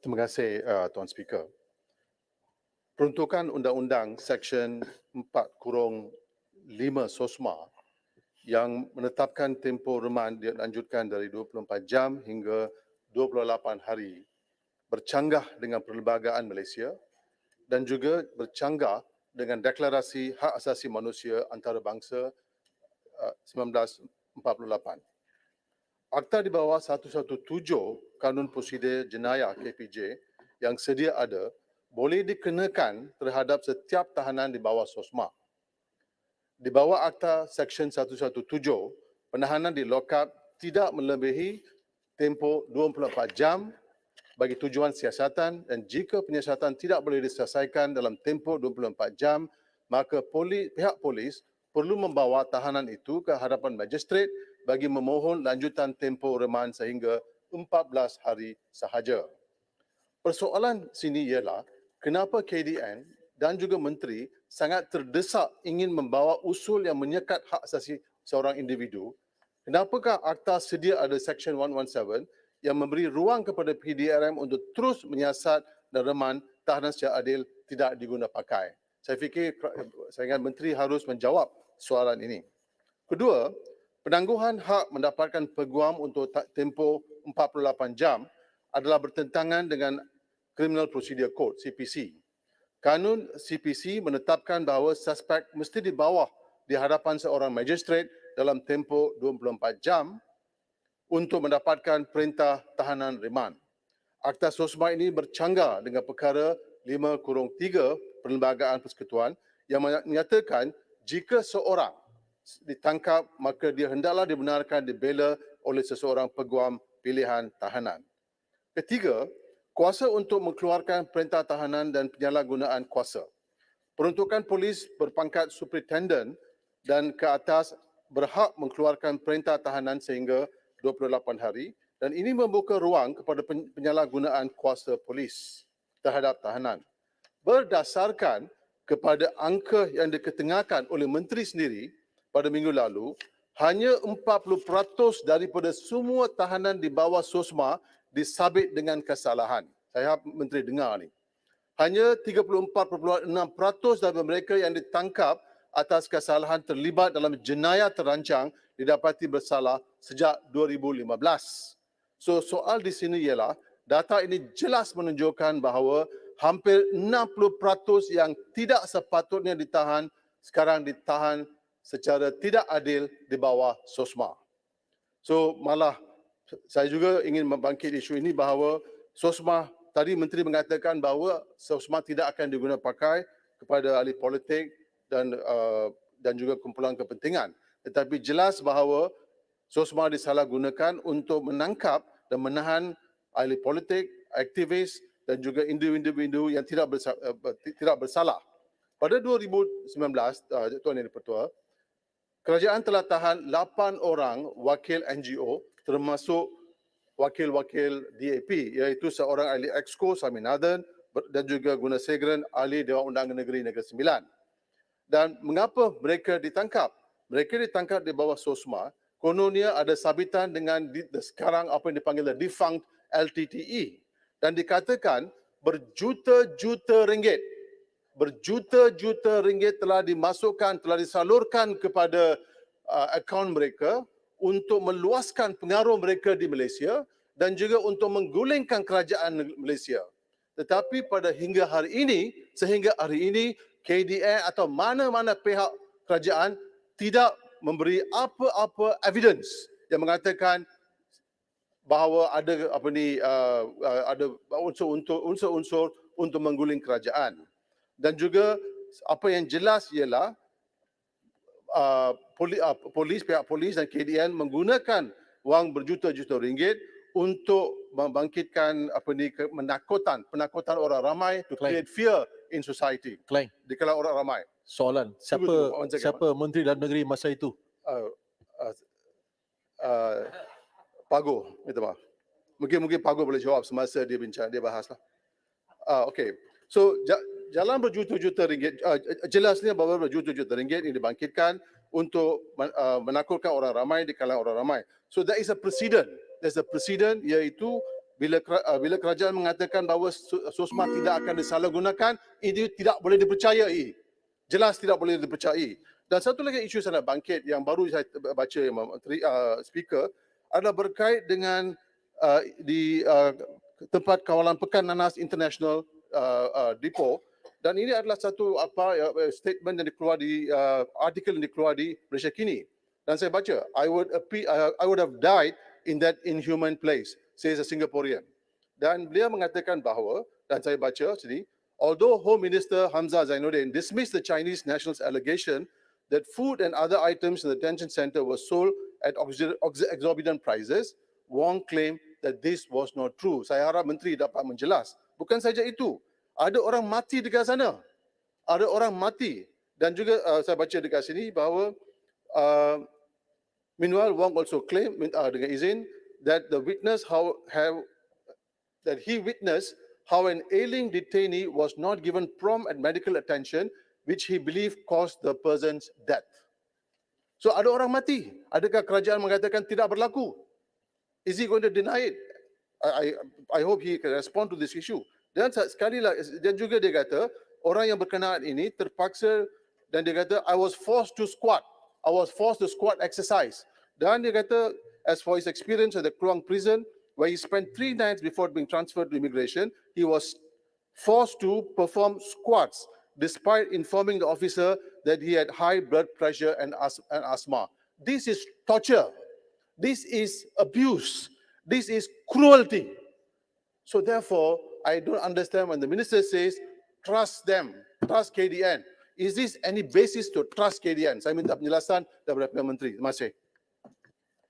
Terima kasih Tuan Speaker. Peruntukan Undang-Undang Seksyen 4-5 SOSMA yang menetapkan tempoh remand dilanjutkan dari 24 jam hingga 28 hari bercanggah dengan Perlembagaan Malaysia dan juga bercanggah dengan Deklarasi Hak Asasi Manusia Antarabangsa 1948. Akta di bawah 117 Kanun Prosedur Jenayah KPJ yang sedia ada boleh dikenakan terhadap setiap tahanan di bawah SOSMA. Di bawah Akta Seksyen 117, penahanan di lokap tidak melebihi tempoh 24 jam bagi tujuan siasatan dan jika penyiasatan tidak boleh diselesaikan dalam tempoh 24 jam, maka pihak polis perlu membawa tahanan itu ke hadapan magistrate bagi memohon lanjutan tempoh remand sehingga 14 hari sahaja. Persoalan sini ialah kenapa KDN dan juga menteri sangat terdesak ingin membawa usul yang menyekat hak asasi seorang individu. Kenapakah Akta sedia ada Seksyen 117 yang memberi ruang kepada PDRM untuk terus menyiasat dan remand tahanan secara adil tidak diguna pakai? Saya fikir saya ingat menteri harus menjawab soalan ini. Kedua, penangguhan hak mendapatkan peguam untuk tempoh 48 jam adalah bertentangan dengan Criminal Procedure Code CPC. Kanun CPC menetapkan bahawa suspek mesti dibawa di hadapan seorang magistrate dalam tempoh 24 jam untuk mendapatkan perintah tahanan remand. Akta SOSMA ini bercanggah dengan perkara 5-3 Perlembagaan Persekutuan yang menyatakan jika seorang ditangkap maka dia hendaklah dibenarkan dibela oleh seseorang peguam pilihan tahanan. Ketiga, kuasa untuk mengeluarkan perintah tahanan dan penyalahgunaan kuasa. Peruntukan polis berpangkat superintendent dan ke atas berhak mengeluarkan perintah tahanan sehingga 28 hari dan ini membuka ruang kepada penyalahgunaan kuasa polis terhadap tahanan. Berdasarkan kepada angka yang diketengahkan oleh menteri sendiri pada minggu lalu, hanya 40% daripada semua tahanan di bawah SOSMA disabit dengan kesalahan. Saya harap menteri dengar ni. Hanya 34.6% daripada mereka yang ditangkap atas kesalahan terlibat dalam jenayah terancang didapati bersalah sejak 2015. So soal di sini ialah data ini jelas menunjukkan bahawa hampir 60% yang tidak sepatutnya ditahan sekarang ditahan secara tidak adil di bawah SOSMA. So malah saya juga ingin membangkit isu ini bahawa SOSMA, tadi menteri mengatakan bahawa SOSMA tidak akan digunakan pakai kepada ahli politik dan juga kumpulan kepentingan. Tetapi jelas bahawa SOSMA disalahgunakan untuk menangkap dan menahan ahli politik, aktivis dan juga individu-individu yang tidak bersalah. Pada 2019, Tuan Yang Dipertua, kerajaan telah tahan 8 orang wakil NGO termasuk wakil-wakil DAP iaitu seorang ahli Exco Swaminathan dan juga Gunasegara ahli Dewan Undangan Negeri Negeri Sembilan. Dan mengapa mereka ditangkap? Mereka ditangkap di bawah SOSMA, kononnya ada sabitan dengan sekarang apa yang dipanggil defunct LTTE dan dikatakan berjuta-juta ringgit telah dimasukkan, telah disalurkan kepada akaun mereka untuk meluaskan pengaruh mereka di Malaysia dan juga untuk menggulingkan kerajaan Malaysia. Tetapi sehingga hari ini, KDN atau mana-mana pihak kerajaan tidak memberi apa-apa evidence yang mengatakan bahawa ada ada unsur-unsur untuk mengguling kerajaan. Dan juga apa yang jelas ialah pihak polis dan KDN menggunakan wang berjuta-juta ringgit untuk membangkitkan penakutan orang ramai to create fear in society. Klein, Di kalangan orang ramai. soalan, siapa Menteri Dalam Negeri masa itu? Pago, minta maaf. Mungkin Pago boleh jawab semasa dia bincang, dia bahaslah. Okey. So jalan berjuta-juta ringgit, jelasnya bahawa berjuta-juta ringgit ini dibangkitkan untuk menakutkan orang ramai di kalangan orang ramai. So there is a precedent. There's a precedent iaitu bila kerajaan mengatakan bahawa SOSMA tidak akan disalahgunakan, itu tidak boleh dipercayai. Jelas tidak boleh dipercayai. Dan satu lagi isu saya nak bangkit yang baru saya baca Menteri Speaker adalah berkait dengan di tempat kawalan Pekan Nanas International Depot, dan ini adalah satu statement yang dikeluar di artikel yang dikeluar di Malaysia Kini. Dan saya baca, I would have died in that inhuman place, says a Singaporean. Dan beliau mengatakan bahawa, dan saya baca sini, although Home Minister Hamzah Zainuddin dismissed the Chinese nationals' allegation that food and other items in the detention center were sold at exorbitant prices, Wong claimed that this was not true. Saya harap Menteri dapat menjelas. Bukan saja itu, ada orang mati dekat sana. Ada orang mati. Dan juga saya baca dekat sini bahawa meanwhile, Wong also claimed dengan izin that he witnessed how an ailing detainee was not given prompt and medical attention, which he believed caused the person's death. So ada orang mati. Adakah kerajaan mengatakan tidak berlaku? Is he going to deny it? I hope he can respond to this issue. Dan sekali lagi, dan juga dia kata orang yang berkenaan ini terpaksa, dan dia kata I was forced to squat exercise. Dan dia kata as for his experience at the Kluang prison, where he spent 3 nights before being transferred to immigration, he was forced to perform squats despite informing the officer that he had high blood pressure and asthma. This is torture. This is abuse. This is cruelty. So therefore, I don't understand when the minister says, trust them, trust KDN. Is this any basis to trust KDN? Saya minta penjelasan daripada Perdana Menteri. Terima kasih.